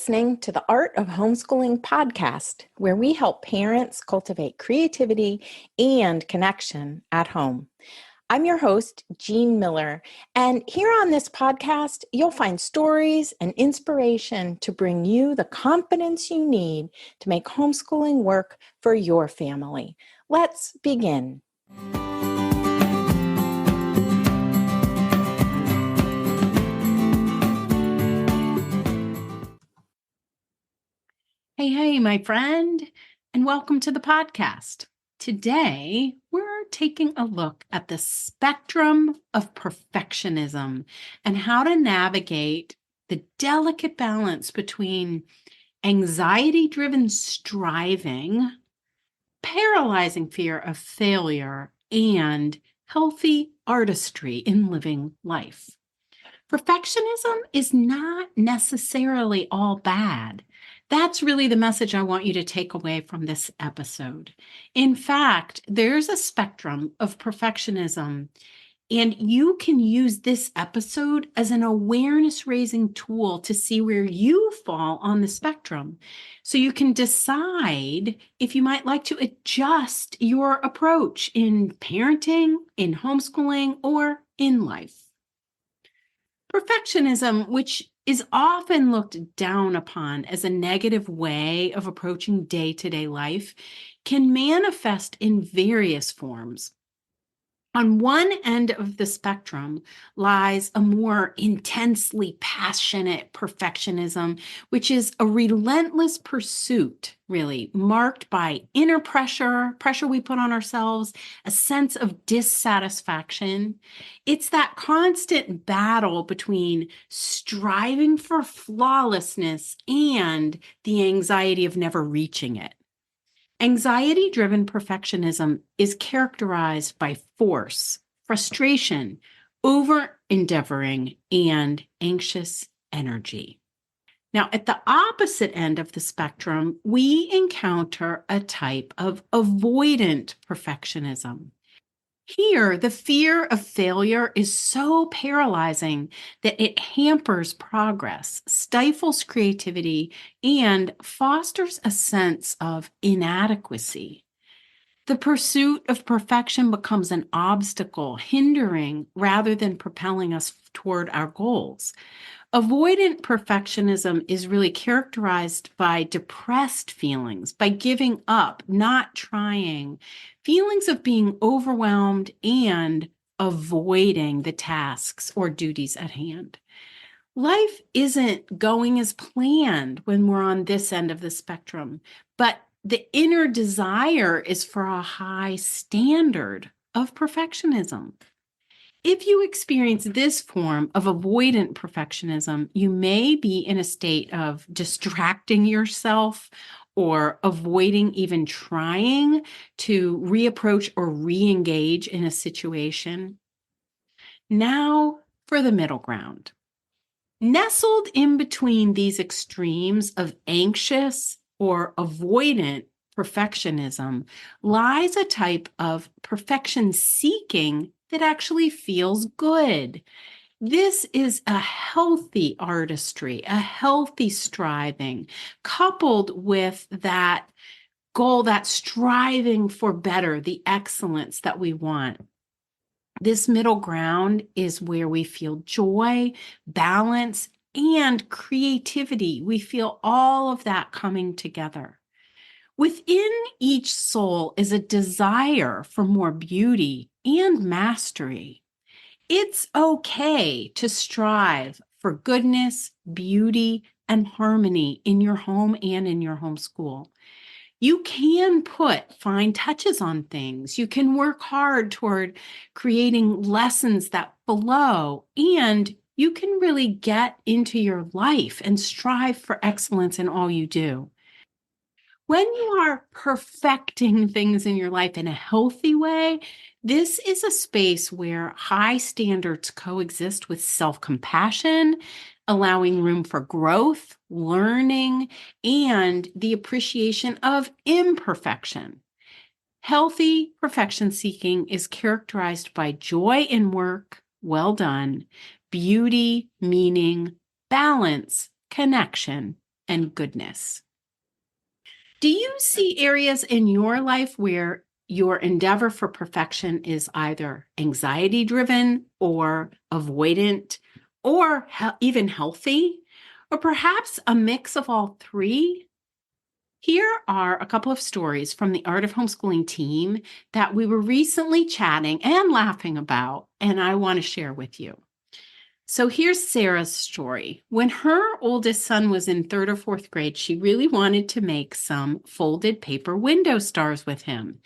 listening to the Art of Homeschooling podcast, where we help parents cultivate creativity and connection at home. I'm your host, Jean Miller, and here on this podcast, you'll find stories and inspiration to bring you the confidence you need to make homeschooling work for your family. Let's begin. Hey, my friend, and welcome to the podcast. Today, we're taking a look at the spectrum of perfectionism and how to navigate the delicate balance between anxiety-driven striving, paralyzing fear of failure, and healthy artistry in living life. Perfectionism is not necessarily all bad. That's really the message I want you to take away from this episode. In fact, there's a spectrum of perfectionism, and you can use this episode as an awareness-raising tool to see where you fall on the spectrum. So you can decide if you might like to adjust your approach in parenting, in homeschooling, or in life. Perfectionism, which is often looked down upon as a negative way of approaching day-to-day life, can manifest in various forms. On one end of the spectrum lies a more intensely passionate perfectionism, which is a relentless pursuit, really, marked by inner pressure we put on ourselves, a sense of dissatisfaction. It's that constant battle between striving for flawlessness and the anxiety of never reaching it. Anxiety-driven perfectionism is characterized by force, frustration, over-endeavoring, and anxious energy. Now, at the opposite end of the spectrum, we encounter a type of avoidant perfectionism. Here, the fear of failure is so paralyzing that it hampers progress, stifles creativity, and fosters a sense of inadequacy. The pursuit of perfection becomes an obstacle, hindering rather than propelling us toward our goals. Avoidant perfectionism is really characterized by depressed feelings, by giving up, not trying, feelings of being overwhelmed, and avoiding the tasks or duties at hand. Life isn't going as planned when we're on this end of the spectrum, but the inner desire is for a high standard of perfectionism. If you experience this form of avoidant perfectionism, you may be in a state of distracting yourself or avoiding even trying to reapproach or re-engage in a situation. Now for the middle ground. Nestled in between these extremes of anxious or avoidant perfectionism lies a type of perfection seeking that actually feels good. This is a healthy artistry, a healthy striving, coupled with that goal, that striving for better, the excellence that we want. This middle ground is where we feel joy, balance, and creativity. We feel all of that coming together. Within each soul is a desire for more beauty and mastery. It's okay to strive for goodness, beauty, and harmony in your home and in your homeschool. You can put fine touches on things. You can work hard toward creating lessons that flow, and you can really get into your life and strive for excellence in all you do. When you are perfecting things in your life in a healthy way, this is a space where high standards coexist with self-compassion, allowing room for growth, learning, and the appreciation of imperfection. Healthy perfection seeking is characterized by joy in work, well done, beauty, meaning, balance, connection, and goodness. Do you see areas in your life where your endeavor for perfection is either anxiety driven or avoidant or even healthy, or perhaps a mix of all three? Here are a couple of stories from the Art of Homeschooling team that we were recently chatting and laughing about, and I want to share with you. So here's Sarah's story. When her oldest son was in third or fourth grade, she really wanted to make some folded paper window stars with him.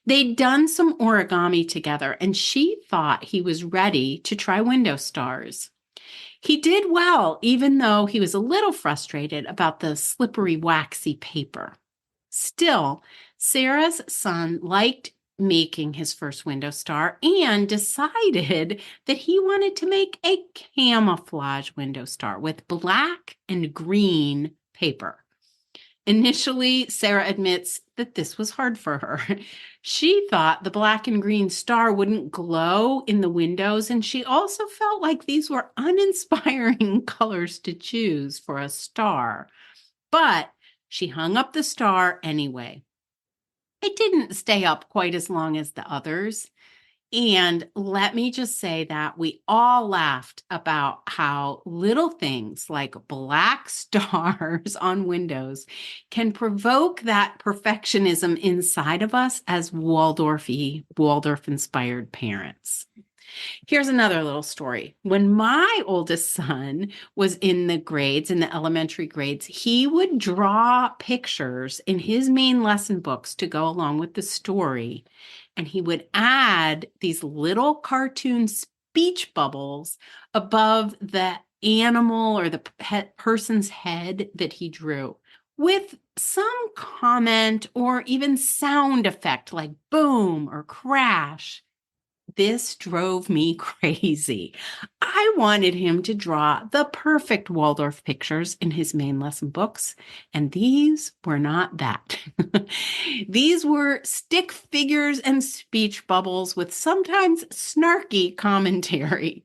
They'd done some origami together, and she thought he was ready to try window stars. He did well, even though he was a little frustrated about the slippery, waxy paper. Still, Sarah's son liked making his first window star and decided that he wanted to make a camouflage window star with black and green paper. Initially, Sarah admits that this was hard for her. She thought the black and green star wouldn't glow in the windows, and she also felt like these were uninspiring colors to choose for a star. But she hung up the star anyway. It didn't stay up quite as long as the others. And let me just say that we all laughed about how little things like black stars on windows can provoke that perfectionism inside of us as Waldorf-Inspired parents. Here's another little story. When my oldest son was in the elementary grades, he would draw pictures in his main lesson books to go along with the story. And he would add these little cartoon speech bubbles above the animal or the person's head that he drew, with some comment or even sound effect like boom or crash. This drove me crazy. I wanted him to draw the perfect Waldorf pictures in his main lesson books, and these were not that. These were stick figures and speech bubbles with sometimes snarky commentary.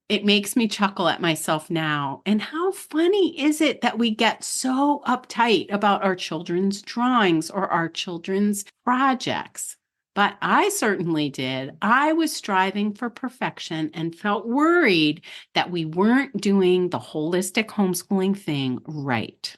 It makes me chuckle at myself now. And how funny is it that we get so uptight about our children's drawings or our children's projects? But I certainly did. I was striving for perfection and felt worried that we weren't doing the holistic homeschooling thing right.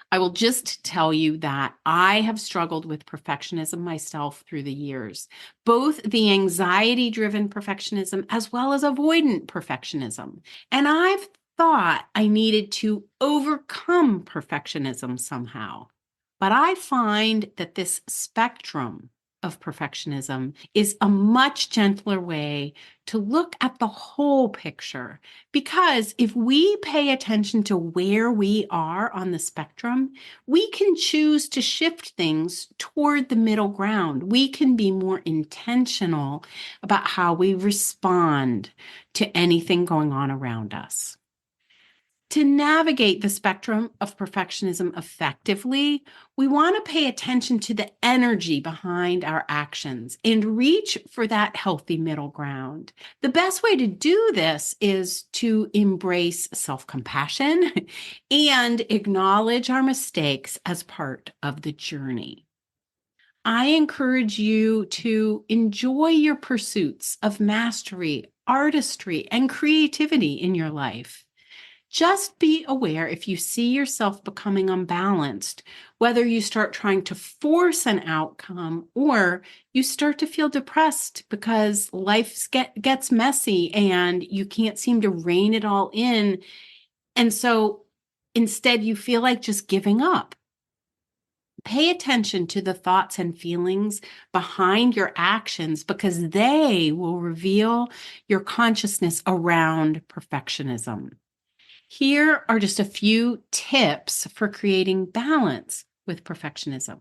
I will just tell you that I have struggled with perfectionism myself through the years, both the anxiety-driven perfectionism as well as avoidant perfectionism. And I've thought I needed to overcome perfectionism somehow. But I find that this spectrum of perfectionism is a much gentler way to look at the whole picture. Because if we pay attention to where we are on the spectrum, we can choose to shift things toward the middle ground. We can be more intentional about how we respond to anything going on around us. To navigate the spectrum of perfectionism effectively, we want to pay attention to the energy behind our actions and reach for that healthy middle ground. The best way to do this is to embrace self-compassion and acknowledge our mistakes as part of the journey. I encourage you to enjoy your pursuits of mastery, artistry, and creativity in your life. Just be aware if you see yourself becoming unbalanced, whether you start trying to force an outcome or you start to feel depressed because life gets messy and you can't seem to rein it all in. And so instead you feel like just giving up. Pay attention to the thoughts and feelings behind your actions because they will reveal your consciousness around perfectionism. Here are just a few tips for creating balance with perfectionism.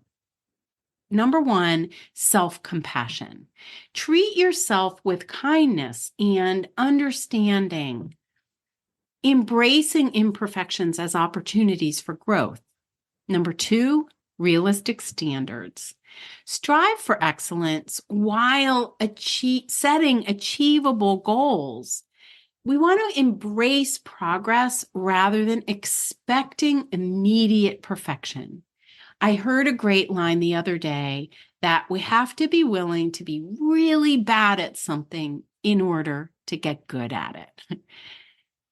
Number one, self-compassion. Treat yourself with kindness and understanding, embracing imperfections as opportunities for growth. Number two, realistic standards. Strive for excellence while setting achievable goals. We want to embrace progress rather than expecting immediate perfection. I heard a great line the other day that we have to be willing to be really bad at something in order to get good at it.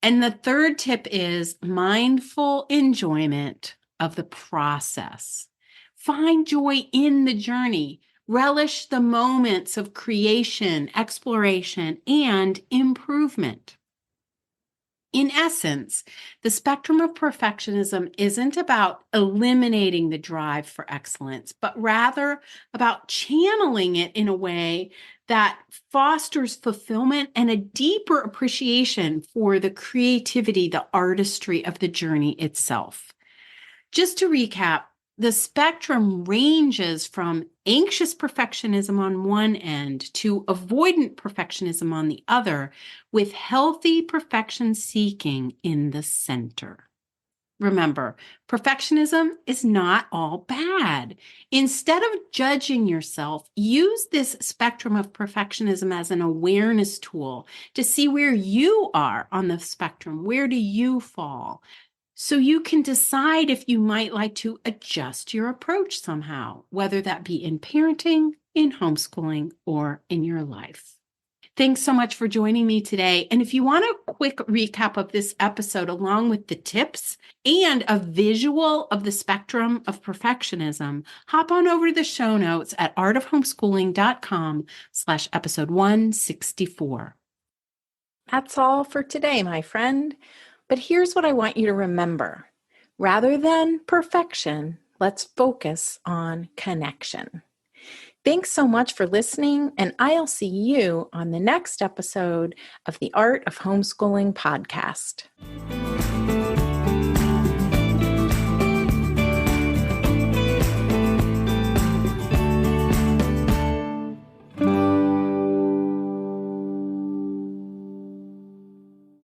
And the third tip is mindful enjoyment of the process. Find joy in the journey. Relish the moments of creation, exploration, and improvement. In essence, the spectrum of perfectionism isn't about eliminating the drive for excellence, but rather about channeling it in a way that fosters fulfillment and a deeper appreciation for the creativity, the artistry of the journey itself. Just to recap, the spectrum ranges from anxious perfectionism on one end to avoidant perfectionism on the other, with healthy perfection seeking in the center. Remember, perfectionism is not all bad. Instead of judging yourself, use this spectrum of perfectionism as an awareness tool to see where you are on the spectrum. Where do you fall? So you can decide if you might like to adjust your approach somehow, whether that be in parenting, in homeschooling, or in your life. Thanks so much for joining me today. And if you want a quick recap of this episode, along with the tips and a visual of the spectrum of perfectionism, hop on over to the show notes at artofhomeschooling.com/episode 164. That's all for today, my friend. But here's what I want you to remember. Rather than perfection, let's focus on connection. Thanks so much for listening, and I'll see you on the next episode of the Art of Homeschooling podcast.